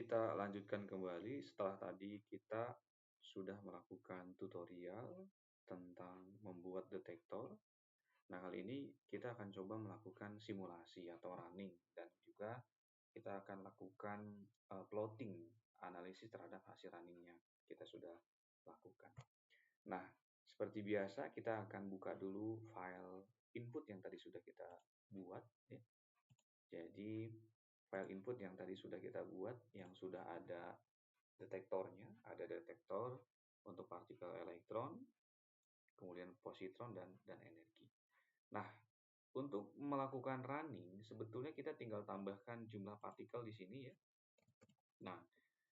kita lanjutkan kembali setelah tadi kita sudah melakukan tutorial tentang membuat detektor. Nah, kali ini kita akan coba melakukan simulasi atau running dan juga kita akan lakukan plotting, analisis terhadap hasil runningnya kita sudah lakukan. Nah, seperti biasa kita akan buka dulu file input yang tadi sudah kita buat ya. Jadi file input yang tadi sudah kita buat, yang sudah ada detektornya, ada detektor untuk partikel elektron, kemudian positron dan energi. Nah, untuk melakukan running, sebetulnya kita tinggal tambahkan jumlah partikel di sini ya. Nah,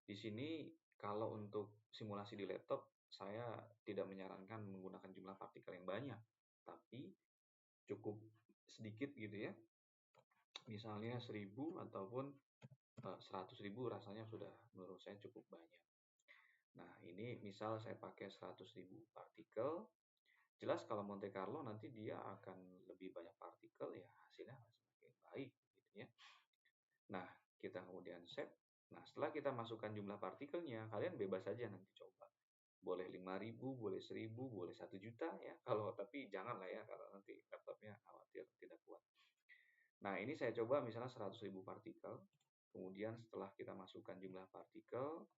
di sini kalau untuk simulasi di laptop, saya tidak menyarankan menggunakan jumlah partikel yang banyak, tapi cukup sedikit gitu ya. Misalnya 1000 ataupun 100.000 rasanya sudah menurut saya cukup banyak. Nah, ini misal saya pakai 100.000 partikel. Jelas kalau Monte Carlo nanti dia akan lebih banyak partikel ya, hasilnya semakin baik gitu ya. Nah, kita kemudian save. Nah, setelah kita masukkan jumlah partikelnya, kalian bebas saja nanti coba. Boleh 5.000, boleh 1.000, boleh 1 juta ya. Tapi janganlah ya, kalau nanti laptopnya khawatir tidak kuat. Nah, ini saya coba misalnya 100.000 partikel. Kemudian setelah kita masukkan jumlah partikel,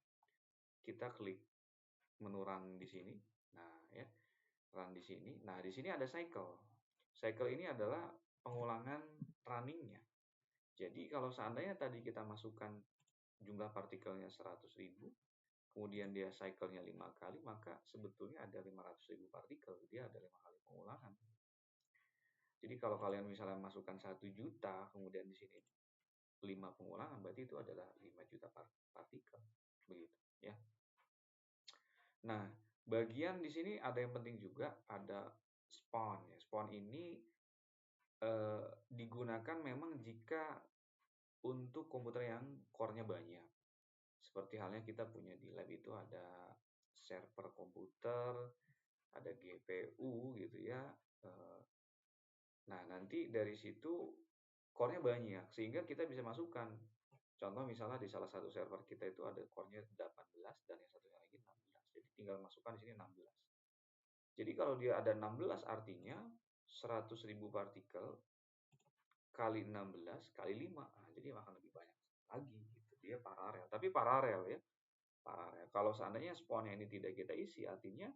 kita klik menu run di sini. Nah, ya, run di sini. Nah, di sini ada cycle. Cycle ini adalah pengulangan runningnya. Jadi kalau seandainya tadi kita masukkan jumlah partikelnya 100.000, kemudian dia cycle-nya 5 kali, maka sebetulnya ada 500.000 partikel. Dia ada 5 kali pengulangan. Jadi kalau kalian misalnya masukkan 1 juta, kemudian di sini 5 pengulangan, berarti itu adalah 5 juta partikel. Begitu ya. Nah, bagian di sini ada yang penting juga, ada spawn ya. Spawn ini digunakan memang jika untuk komputer yang core-nya banyak. Seperti halnya kita punya di lab itu ada server komputer, ada GPU gitu ya. Nah, nanti dari situ core-nya banyak sehingga kita bisa masukkan. Contoh misalnya di salah satu server kita itu ada core-nya 18 dan yang satunya lagi 16. Jadi tinggal masukkan di sini 16. Jadi kalau dia ada 16 artinya 100.000 partikel kali 16 kali 5. Nah, jadi akan lebih banyak lagi gitu. Dia paralel. Tapi paralel ya. Paralel. Kalau seandainya spawn ini tidak kita isi, artinya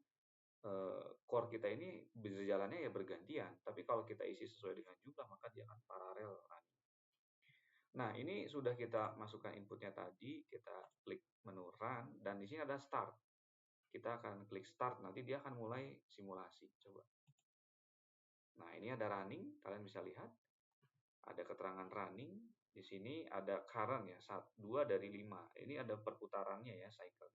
core kita ini berjalannya ya bergantian. Tapi kalau kita isi sesuai dengan jumlah, maka dia akan paralel running. Nah, ini sudah kita masukkan inputnya tadi, kita klik menu run, dan di sini ada start. Kita akan klik start, nanti dia akan mulai simulasi. Coba. Nah, ini ada running, kalian bisa lihat. Ada keterangan running, di sini ada current ya, 2 dari 5. Ini ada perputarannya ya, cycle.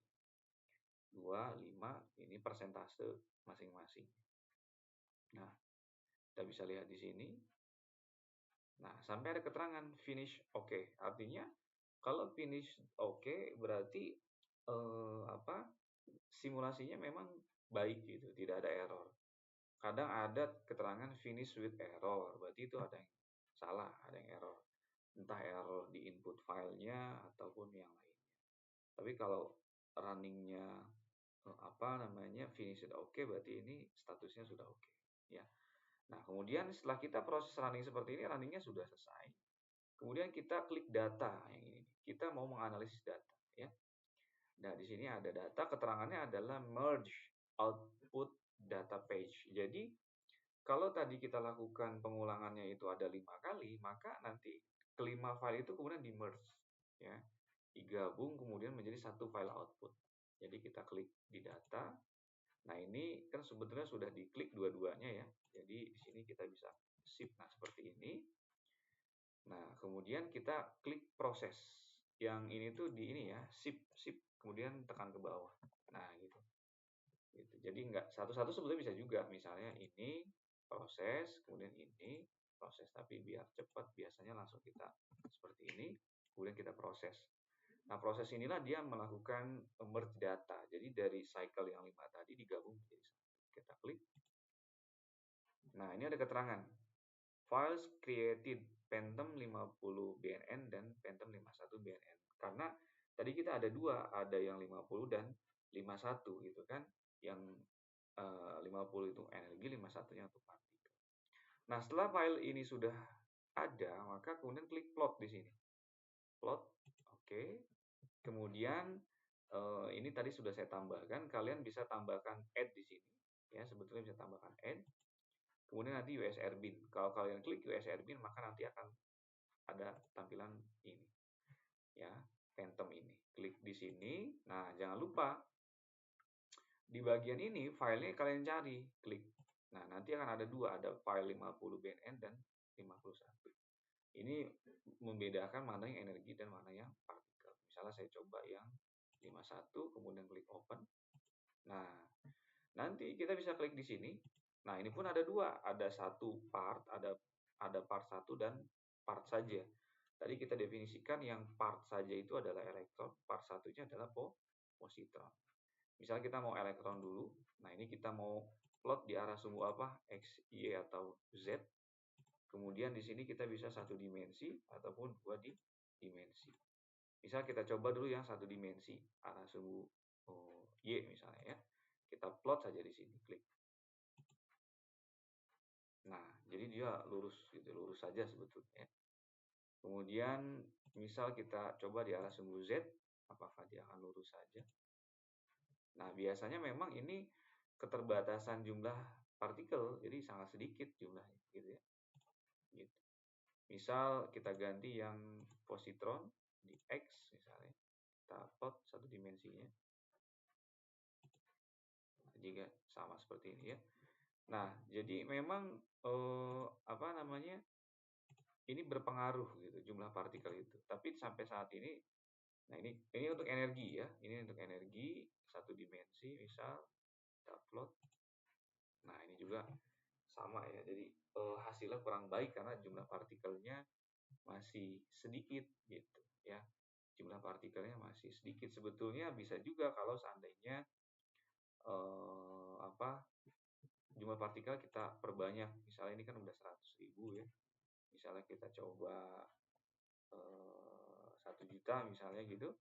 2, 5, ini persentase masing-masing. Nah, kita bisa lihat di sini. Nah, sampai ada keterangan finish oke. Artinya kalau finish oke berarti simulasinya memang baik gitu, tidak ada error. Kadang ada keterangan finish with error, berarti itu ada yang salah, ada yang error. Entah error di input filenya ataupun yang lainnya. Tapi kalau runningnya finish oke, berarti ini statusnya sudah oke ya. Nah, kemudian setelah kita proses running seperti ini, runningnya sudah selesai. Kemudian kita klik data yang ini. Kita mau menganalisis data ya. Nah, di sini ada data, keterangannya adalah merge output data page. Jadi kalau tadi kita lakukan pengulangannya itu ada 5 kali, maka nanti kelima file itu kemudian di merge ya. Digabung kemudian menjadi satu file output. Jadi kita klik di data. Nah, ini kan sebetulnya sudah diklik dua-duanya ya. Jadi di sini kita bisa shift. Nah, seperti ini. Nah, kemudian kita klik proses. Yang ini tuh di ini ya, shift kemudian tekan ke bawah. Nah, gitu. Jadi enggak satu-satu sebetulnya bisa juga. Misalnya ini proses, kemudian ini proses, tapi biar cepat biasanya langsung kita seperti ini, kemudian kita proses. Nah, proses inilah dia melakukan merge data. Jadi dari cycle yang 5 tadi digabung menjadi satu. Kita klik. Nah, ini ada keterangan. Files created Phantom 50 BNN dan Phantom 51 BNN. Karena tadi kita ada dua, ada yang 50 dan 51 gitu kan. Yang 50 itu energi, 51-nya untuk partikel. Nah, setelah file ini sudah ada, maka kemudian klik plot di sini. Plot, oke. Kemudian ini tadi sudah saya tambahkan, kalian bisa tambahkan add di sini. Ya, sebetulnya bisa tambahkan add. Kemudian nanti USR bin. Kalau kalian klik USR bin, maka nanti akan ada tampilan ini. Ya, phantom ini. Klik di sini. Nah, jangan lupa di bagian ini filenya kalian cari, klik. Nah, nanti akan ada dua, ada file 50 BNN dan 51. Ini membedakan mana yang energi dan mana yang partikel. Misalnya saya coba yang 51, kemudian klik open. Nah, nanti kita bisa klik di sini. Nah, ini pun ada dua, ada satu part, ada part 1 dan part saja. Tadi kita definisikan yang part saja itu adalah elektron, part satunya adalah positron. Misalnya kita mau elektron dulu. Nah, ini kita mau plot di arah sumbu apa? X, Y, atau Z. Kemudian di sini kita bisa satu dimensi ataupun dua dimensi. Misal kita coba dulu yang satu dimensi, arah sumbu Y misalnya ya. Kita plot saja di sini, klik. Nah, jadi dia lurus gitu, lurus saja sebetulnya. Kemudian misal kita coba di arah sumbu Z, apakah dia akan lurus saja? Nah, biasanya memang ini keterbatasan jumlah partikel, jadi sangat sedikit jumlahnya, gitu ya. Gitu. Misal kita ganti yang positron di X misalnya, kita plot satu dimensinya. Nah, jika sama seperti ini ya. Nah, jadi memang apa namanya? Ini berpengaruh gitu jumlah partikel itu. Tapi sampai saat ini, nah ini untuk energi ya. Ini untuk energi satu dimensi misal kita plot. Nah, ini juga sama ya. Jadi hasilnya kurang baik karena jumlah partikelnya masih sedikit gitu ya. Jumlah partikelnya masih sedikit. Sebetulnya bisa juga kalau seandainya jumlah partikel kita perbanyak. Misalnya ini kan udah 100.000 ya. Misalnya kita coba 1 juta misalnya gitu.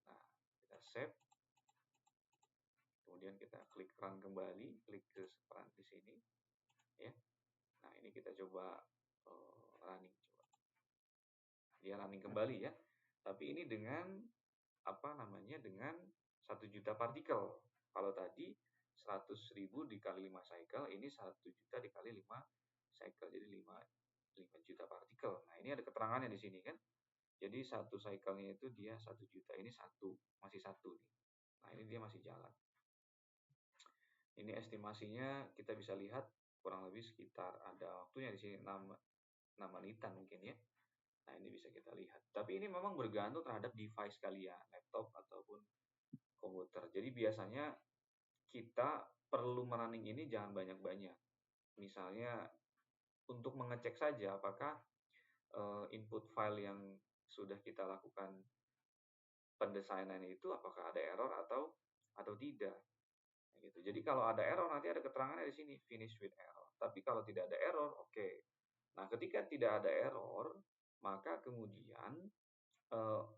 Nah, kita save. Kemudian kita klik run kembali, klik ke run di sini ya. Nah, ini kita coba running coba. Dia running kembali ya. Tapi ini dengan dengan 1 juta partikel. Kalau tadi 100.000 dikali 5 cycle, ini 1 juta dikali 5 cycle, jadi 5 juta partikel. Nah, ini ada keterangannya di sini kan. Jadi satu cycle-nya itu dia 1 juta, ini masih satu nih. Nah, ini dia masih jalan. Ini estimasinya kita bisa lihat kurang lebih sekitar ada waktunya di sini 6 menitan mungkin ya. Nah, ini bisa kita lihat. Tapi ini memang bergantung terhadap device kalian, laptop ataupun komputer. Jadi biasanya kita perlu merunning ini jangan banyak-banyak. Misalnya untuk mengecek saja apakah input file yang sudah kita lakukan pendesainan itu apakah ada error atau tidak. Gitu. Jadi kalau ada error nanti ada keterangannya di sini finish with error. Tapi kalau tidak ada error, oke. Nah, ketika tidak ada error, maka kemudian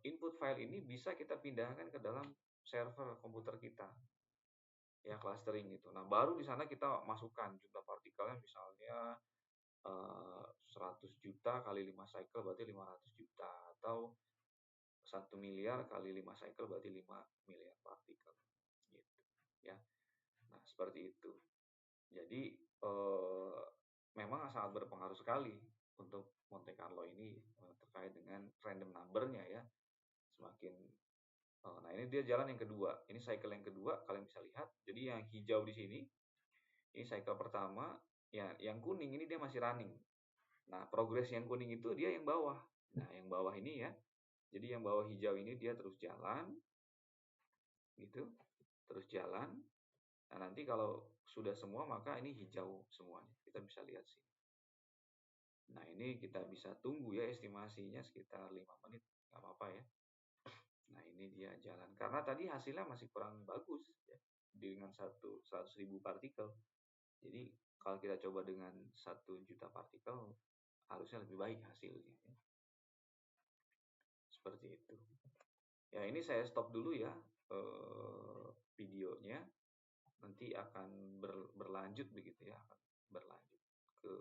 input file ini bisa kita pindahkan ke dalam server komputer kita. Ya, clustering gitu. Nah, baru di sana kita masukkan jumlah partikelnya misalnya 100 juta kali 5 cycle berarti 500 juta atau 1 miliar kali 5 cycle berarti 5 miliar partikel gitu ya. Nah, seperti itu. Jadi memang sangat berpengaruh sekali untuk Monte Carlo ini terkait dengan random number-nya ya. Semakin nah, ini dia jalan yang kedua. Ini cycle yang kedua, kalian bisa lihat. Jadi yang hijau di sini ini cycle pertama, ya yang kuning ini dia masih running. Nah, progres yang kuning itu dia yang bawah. Nah, yang bawah ini ya. Jadi yang bawah hijau ini dia terus jalan. Gitu. Terus jalan. Nah, nanti kalau sudah semua maka ini hijau semuanya. Kita bisa lihat sih. Nah, ini kita bisa tunggu ya estimasinya sekitar 5 menit. Nggak apa-apa ya. Nah, ini dia jalan. Karena tadi hasilnya masih kurang bagus ya. Dengan 100.000 partikel. Jadi kalau kita coba dengan 1 juta partikel harusnya lebih baik hasilnya ya. Seperti itu. Ya, ini saya stop dulu ya videonya. Nanti akan berlanjut begitu ya, akan berlanjut ke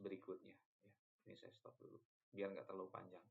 berikutnya ya. Ini saya stop dulu biar nggak terlalu panjang.